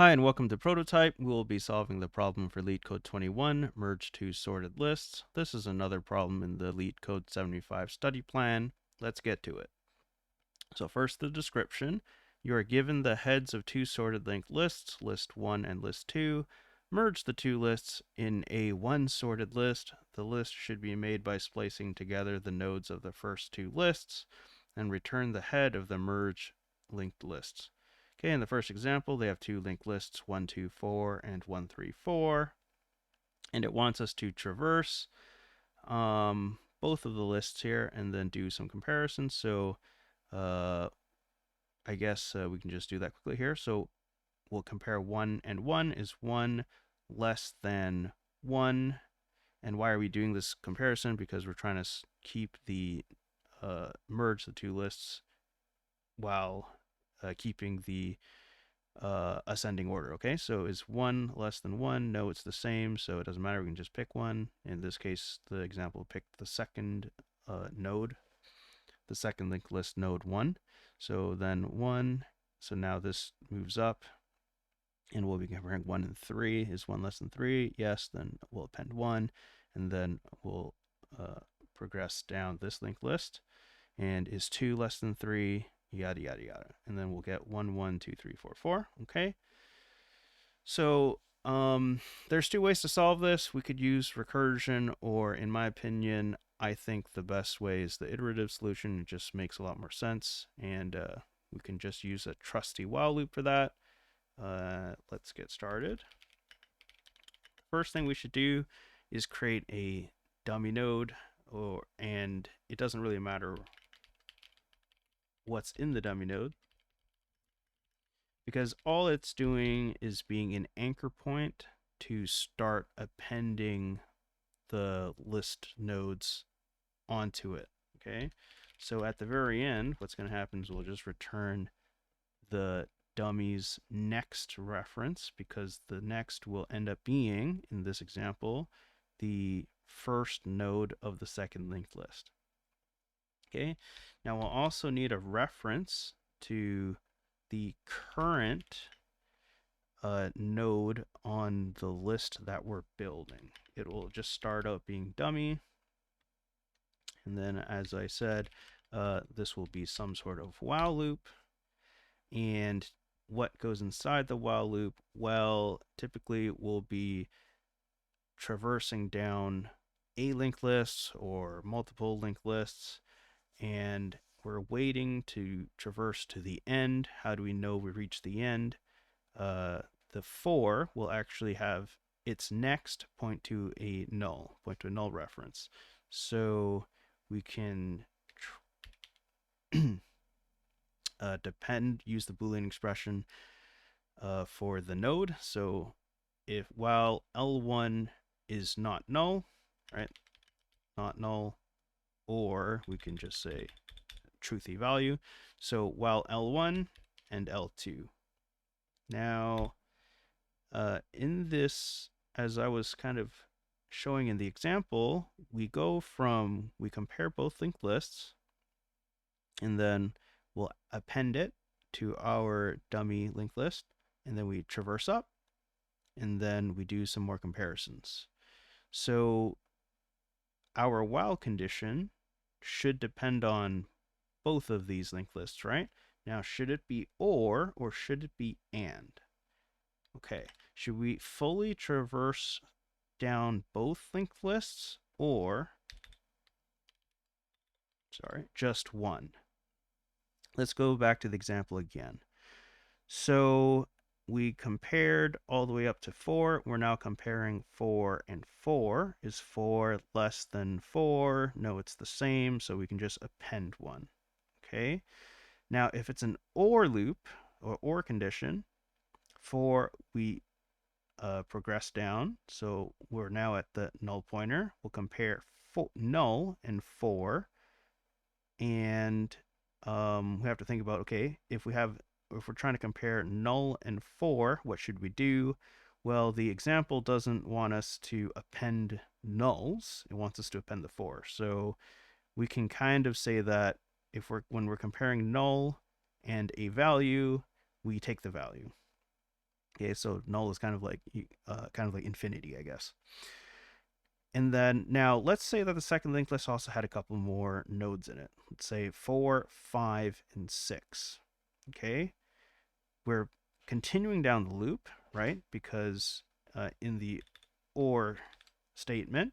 Hi and welcome to Prototype. We will be solving the problem for LeetCode 21, merge two sorted lists. This is another problem in the LeetCode 75 study plan. Let's get to it. So first, the description. You are given the heads of two sorted linked lists, list 1 and list 2. Merge the two lists in a one sorted list. The list should be made by splicing together the nodes of the first two lists and return the head of the merge linked lists. Okay, in the first example, they have two linked lists, 1, 2, 4, and 1, 3, 4. And it wants us to traverse both of the lists here and then do some comparisons. So I guess we can just do that quickly here. So we'll compare 1 and 1. Is 1 less than 1? And why are we doing this comparison? Because we're trying to keep the merge the two lists while keeping the ascending order. Okay, so is 1 less than 1? No, it's the same, so it doesn't matter. We can just pick one. In this case, the example picked the second node, the second linked list node 1. So then 1, so now this moves up, and we'll be comparing 1 and 3. Is 1 less than 3? Yes, then we'll append 1, and then we'll progress down this linked list. And is 2 less than 3? Yada, yada, yada. And then we'll get 1, 1, 2, 3, 4, 4. Okay. So there's two ways to solve this. We could use recursion, or in my opinion, I think the best way is the iterative solution. It just makes a lot more sense. And we can just use a trusty while loop for that. Let's get started. First thing we should do is create a dummy node, and it doesn't really matter what's in the dummy node, because all it's doing is being an anchor point to start appending the list nodes onto it. Okay, so at the very end, what's going to happen is we'll just return the dummy's next reference, because the next will end up being, in this example, the first node of the second linked list. Okay, now we'll also need a reference to the current node on the list that we're building. It will just start out being dummy, and then, as I said, this will be some sort of while loop. And what goes inside the while loop? Well, typically we'll be traversing down a linked list or multiple linked lists, and we're waiting to traverse to the end. How do we know we reached the end? The 4 will actually have its next point to a null reference. So we can use the Boolean expression for the node. So while L1 is not null, right? Not null, or we can just say truthy value. So while L1 and L2. Now, in this, as I was kind of showing in the example, we compare both linked lists, and then we'll append it to our dummy linked list, and then we traverse up, and then we do some more comparisons. So our while condition should depend on both of these linked lists, right? Now, should it be or should it be and? Okay, should we fully traverse down both linked lists, or, just one? Let's go back to the example again. So we compared all the way up to 4. We're now comparing 4 and 4. Is 4 less than 4? No, it's the same, so we can just append 1. Okay. Now, if it's an or loop or condition, 4, we progress down. So we're now at the null pointer. We'll compare null and 4. And we have to think about, okay, if we're trying to compare null and 4, what should we do? Well, the example doesn't want us to append nulls. It wants us to append the 4. So we can kind of say that when we're comparing null and a value, we take the value. Okay, so null is kind of like infinity, I guess. And then now let's say that the second linked list also had a couple more nodes in it. Let's say 4, 5, and 6. Okay, we're continuing down the loop, right? Because in the OR statement,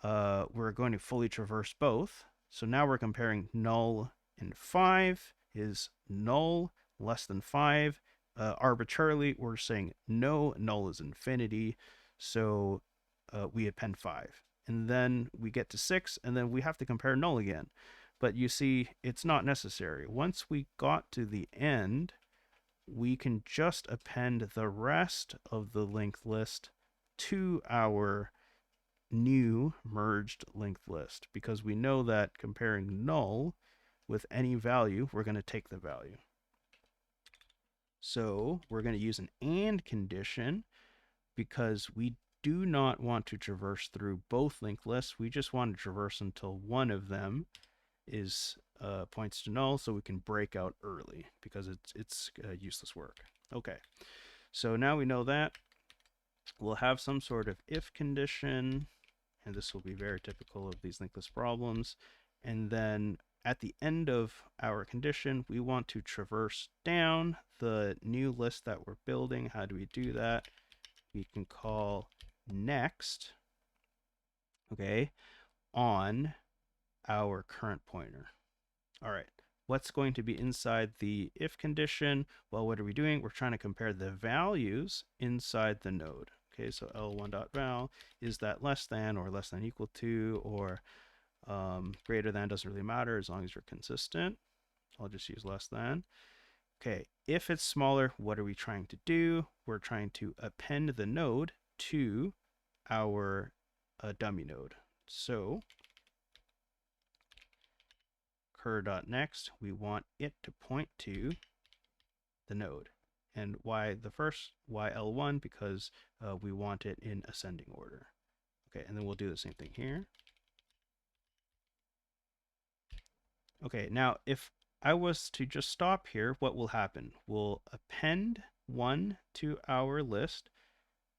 we're going to fully traverse both. So now we're comparing null and 5 is null less than 5. Arbitrarily, we're saying no, null is infinity. So we append 5. And then we get to 6, and then we have to compare null again. But you see, it's not necessary. Once we got to the end, we can just append the rest of the linked list to our new merged linked list, because we know that comparing null with any value, we're going to take the value. So we're going to use an AND condition because we do not want to traverse through both linked lists. We just want to traverse until one of them is points to null, so we can break out early because it's useless work. Okay, so now we know that. We'll have some sort of if condition, and this will be very typical of these linked list problems. And then at the end of our condition, we want to traverse down the new list that we're building. How do we do that? We can call next, okay, on our current pointer. All right, what's going to be inside the if condition? Well, what are we doing? We're trying to compare the values inside the node. Okay, so L1.val, is that less than or less than equal to or greater than, doesn't really matter as long as you're consistent. I'll just use less than. Okay, if it's smaller, what are we trying to do? We're trying to append the node to our dummy node. So cur.next, we want it to point to the node. And why the first? Why L1? Because we want it in ascending order. Okay, and then we'll do the same thing here. Okay, now if I was to just stop here, what will happen? We'll append 1 to our list,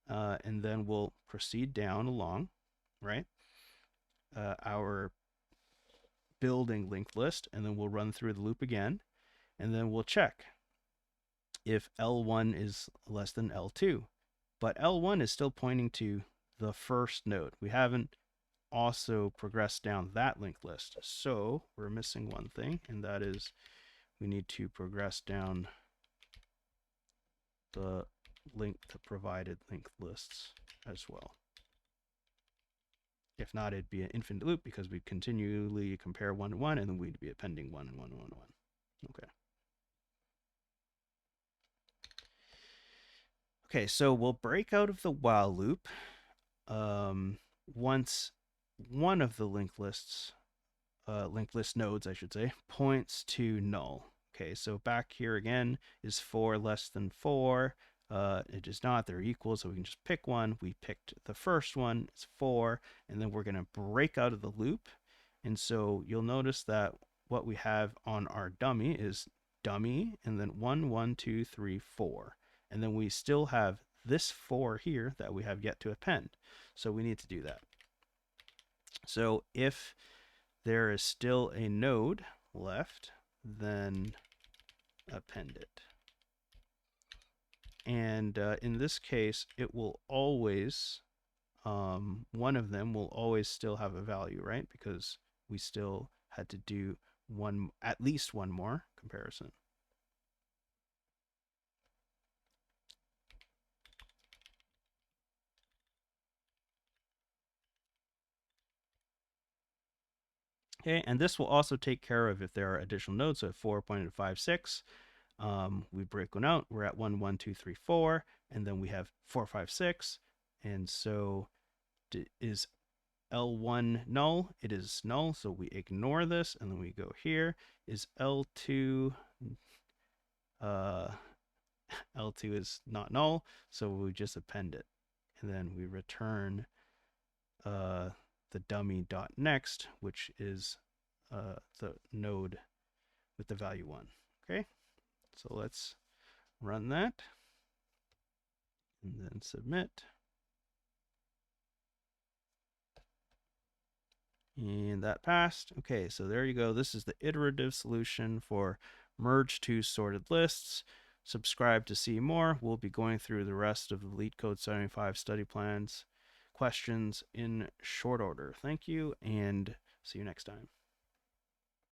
and then we'll proceed down along, right? Our building linked list, and then we'll run through the loop again, and then we'll check if L1 is less than L2. But L1 is still pointing to the first node. We haven't also progressed down that linked list. So we're missing one thing, and that is we need to progress down the provided linked lists as well. If not, it'd be an infinite loop because we'd continually compare 1 to 1, and then we'd be appending 1 and 1 and 1 and 1. Okay. Okay, so we'll break out of the while loop once one of the linked list nodes, I should say, points to null. Okay, so back here again is 4 less than 4. It is not, they're equal, so we can just pick one. We picked the first one, it's 4, and then we're going to break out of the loop. And so you'll notice that what we have on our dummy is dummy, and then 1, 1, 2, 3, 4. And then we still have this 4 here that we have yet to append. So we need to do that. So if there is still a node left, then append it. And in this case, it will always, one of them will always still have a value, right? Because we still had to do at least one more comparison. Okay, and this will also take care of if there are additional nodes. So if 4 pointed to 5, 6, we break one out. We're at 1, 1, 2, 3, 4, and then we have 4, 5, 6. And so is L1 null? It is null, so we ignore this, and then we go here. Is L2 L2 is not null, so we just append it, and then we return the dummy.next, which is the node with the value 1. Okay, so let's run that. and then submit. And that passed. Okay, so there you go. This is the iterative solution for merge to sorted lists. Subscribe to see more. We'll be going through the rest of the LeetCode 75 study plans questions in short order. Thank you, and see you next time.